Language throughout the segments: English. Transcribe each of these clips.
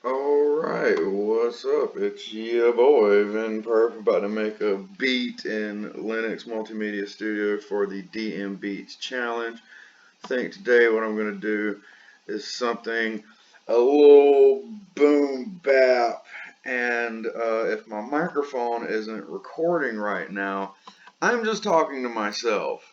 Alright, what's up? It's your boy, Ven Perp, about to make a beat in Linux Multimedia Studio for the DM Beats Challenge. I think today what I'm going to do is something a little boom bap, and if my microphone isn't recording right now, I'm just talking to myself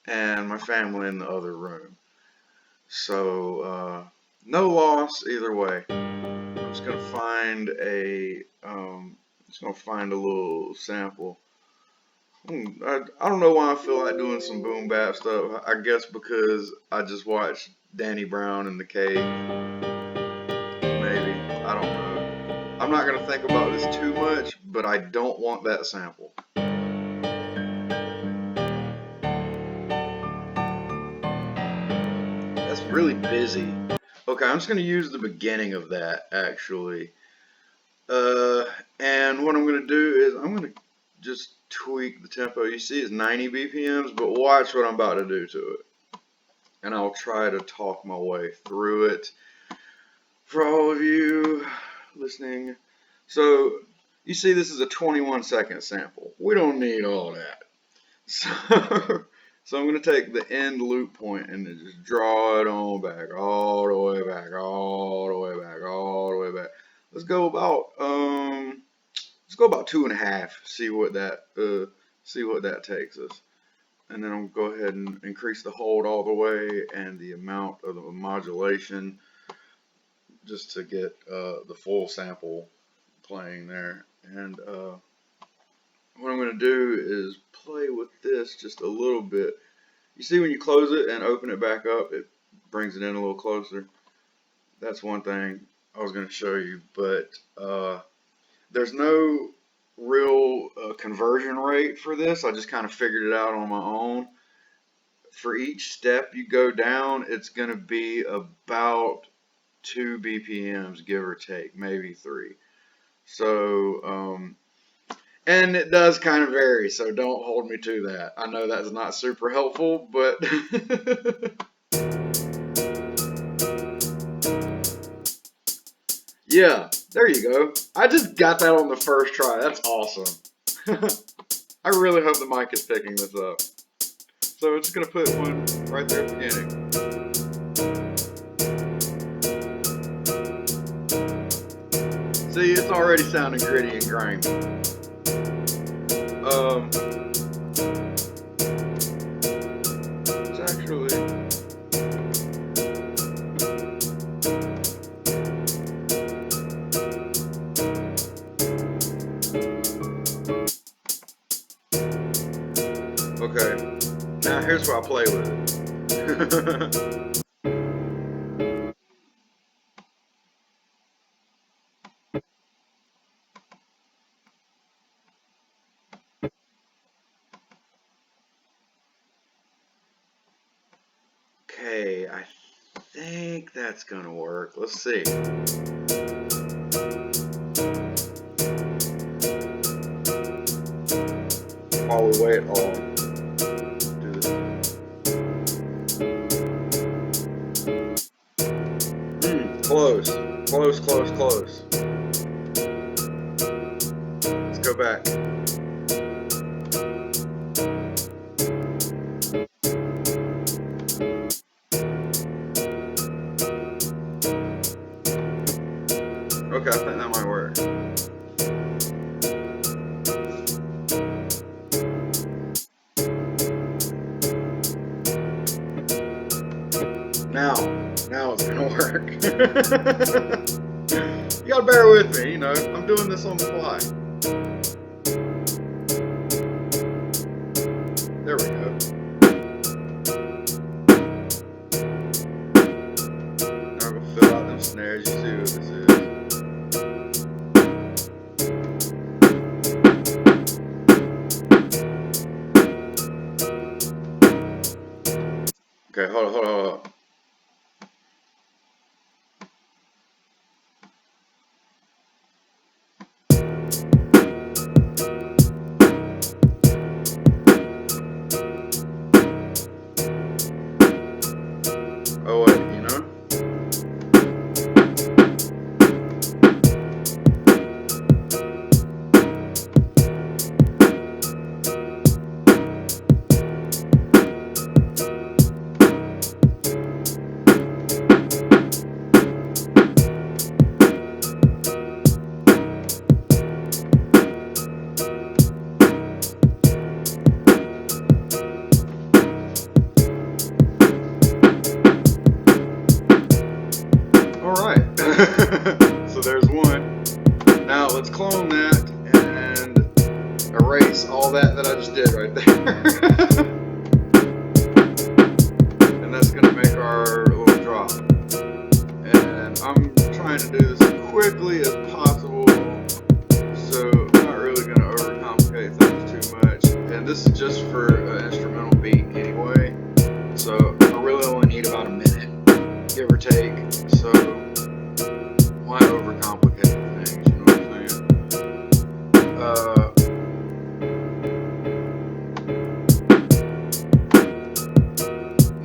and my family in the other room. So, no loss either way. I'm just gonna find a little sample. I don't know why I feel like doing some boom bap stuff. I guess because I just watched Danny Brown in the Cave. Maybe, I don't know. I'm not gonna think about this too much, but I don't want that sample. That's really busy. Okay, I'm just gonna use the beginning of that actually. And what I'm going to do is I'm going to just tweak the tempo. You see it's 90 BPMs, but watch what I'm about to do to it. And I'll try to talk my way through it for all of you listening. So you see this is a 21-second sample. We don't need all that. So I'm going to take the end loop point and then just draw it on back, all the way back, all the way back, all the way back. Let's go about 2.5. See what that takes us, and then I'm gonna go ahead and increase the hold all the way and the amount of the modulation just to get the full sample playing there. And what I'm gonna do is play with this just a little bit. You see when you close it and open it back up, it brings it in a little closer. That's one thing I was going to show you, but there's no real conversion rate for this. I just kind of figured it out on my own. For each step you go down, it's going to be about 2 BPMs, give or take, maybe 3. So, and it does kind of vary, so don't hold me to that. I know that's not super helpful, but yeah, there you go. I just got that on the first try. That's awesome. I really hope the mic is picking this up. So we're just going to put one right there at the beginning. See, it's already sounding gritty and grimy. It's actually... Okay, now here's where I play with it. Okay, I think that's gonna work. Let's see. While we wait, I'll do this. Close. Close, close, close. Let's go back. Okay, I think that might work. Now it's gonna work. You gotta bear with me, you know, I'm doing this on the fly. There we go. Now we'll fill out them snares, you see what this is. Okay, hold on. Oh wait, you know? So there's one. Now let's clone that and erase all that I just did right there. And that's going to make our little drop. And I'm trying to do this as quickly as possible, so I'm not really going to overcomplicate things too much. And this is just for an instrumental beat anyway, so I really only need about a minute, give or take. So why overcomplicate things, you know what I'm saying?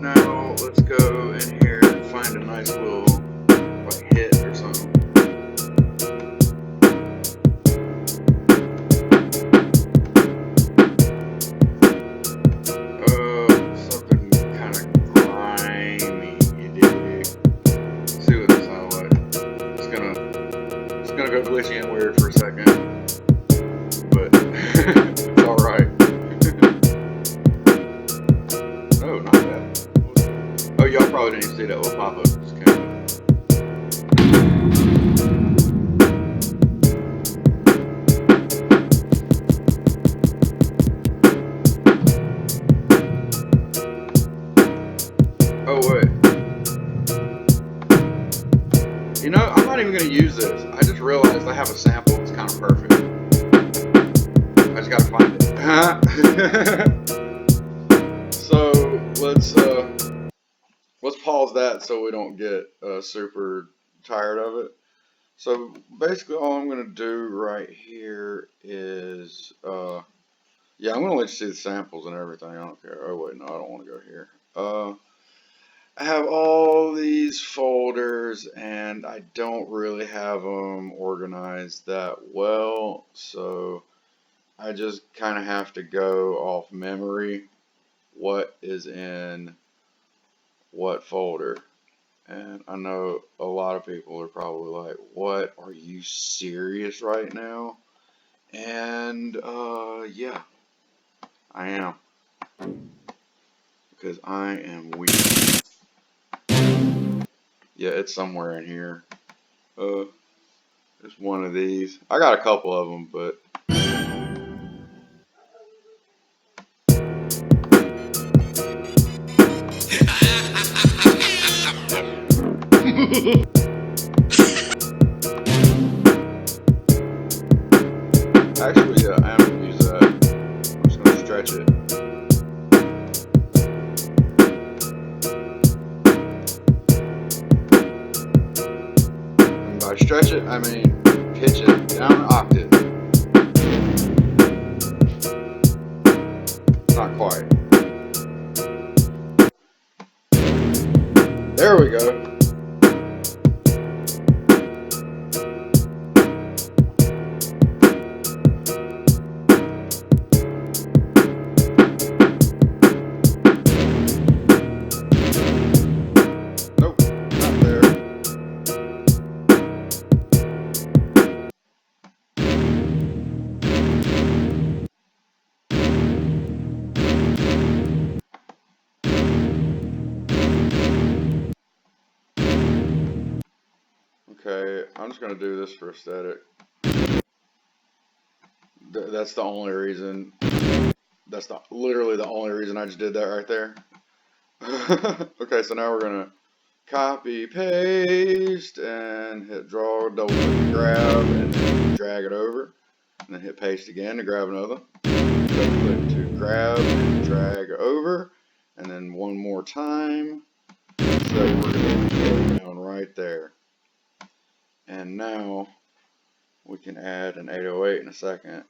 Now let's go in here and find a nice little like hit or something. Something kind of grimy, you dig? See what this sounds like. It's gonna go glitchy and weird for a second, but it's all right. No, not that. Oh, y'all probably didn't even see that little pop-up just came up. Oh wait. You know, I'm not even going to use this. I just realized I have a sample that's kind of perfect. I just got to find it. So let's pause that so we don't get super tired of it. So basically all I'm going to do right here is, yeah, I'm going to let you see the samples and everything. I don't care. Oh wait, no, I don't want to go here. I have all these folders and I don't really have them organized that well, so I just kind of have to go off memory what is in what folder. And I know a lot of people are probably like, what, are you serious right now? And yeah, I am, because I am weak. Yeah, it's somewhere in here. It's one of these. I got a couple of them, but actually, yeah, I am gonna use that. I'm just gonna stretch it. And by stretch it, I mean pitch it down an octave. Not quite. There we go. Nope, not there. Okay, I'm just gonna do this for aesthetic. That's the only reason. That's literally the only reason I just did that right there. Okay, so now we're gonna copy, paste, and hit draw, double click to grab, and then drag it over. And then hit paste again to grab another. Double click to grab and drag over. And then one more time. So we're gonna go down right there. And now we can add an 808 in a second.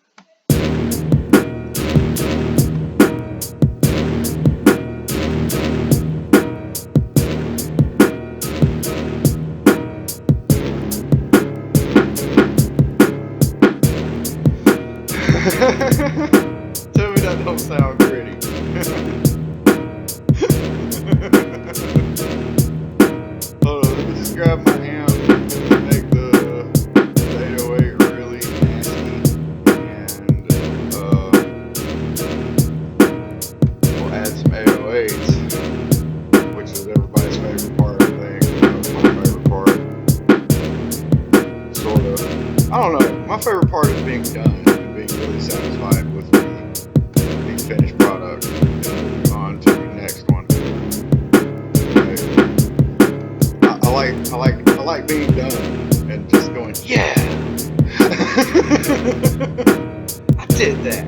Tell me that don't sound pretty. Hold on, let me just grab my amp and make the 808 really nasty. And we'll add some 808s, which is everybody's favorite part, I think. That's my favorite part. favorite part is being done and being really satisfied with the finished product and moving on to the next one. I like being done and just going, yeah, I did that.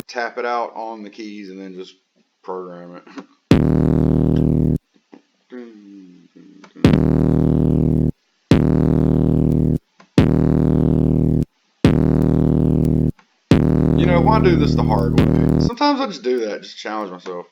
Tap it out on the keys and then just program it. You know, why do this the hard way? Sometimes I just do that, just challenge myself.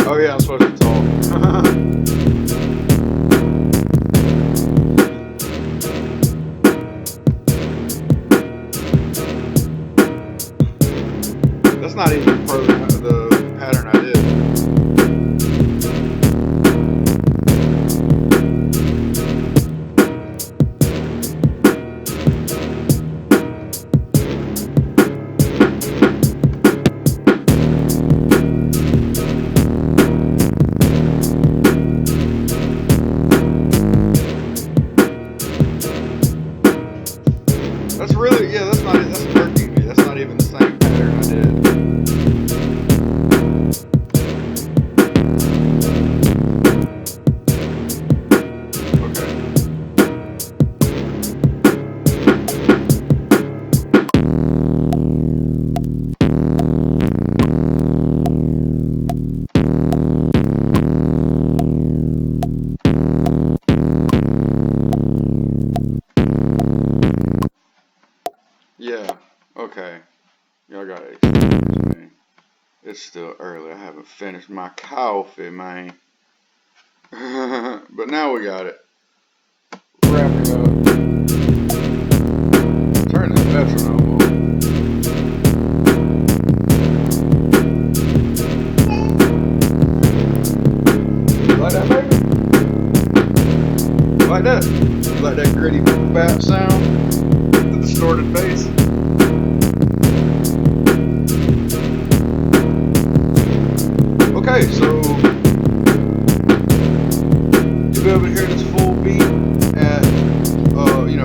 Oh yeah, I'm supposed to talk. That's not even the pattern I did. That's really, yeah, that's turkey to me. That's not even the same pattern I did. Yeah, okay. Y'all gotta excuse me. It's still early. I haven't finished my coffee, man. But now we got it. Wrapping up. Turn this metronome on. You like that, baby? You like that? You like that gritty bat sound? The distorted bass? Okay, so you'll be able to hear this full beat at,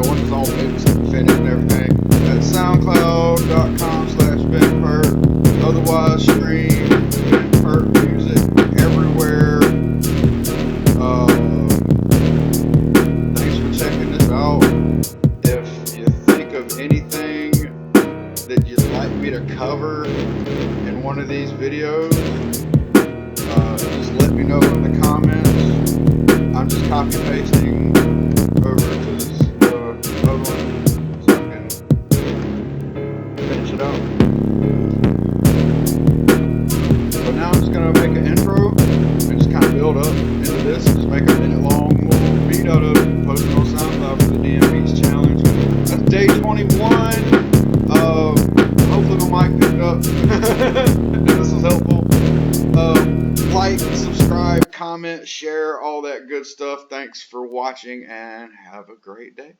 once it's all mixed and finished and everything, at soundcloud.com/Ven Perp. Otherwise, stream Ven Perp music everywhere. Thanks for checking this out. If you think of anything that you'd like me to cover in one of these videos, just let me know in the comments. I'm just copy pasting over to this other one so I can finish it out. So now I'm just going to make an intro and just kind of build up into this. Just make a minute long little beat out of it, post it on SoundCloud for the DMV's challenge. That's day 21. Hopefully my mic picked up. This was helpful. Like, subscribe, comment, share, all that good stuff. Thanks for watching and have a great day.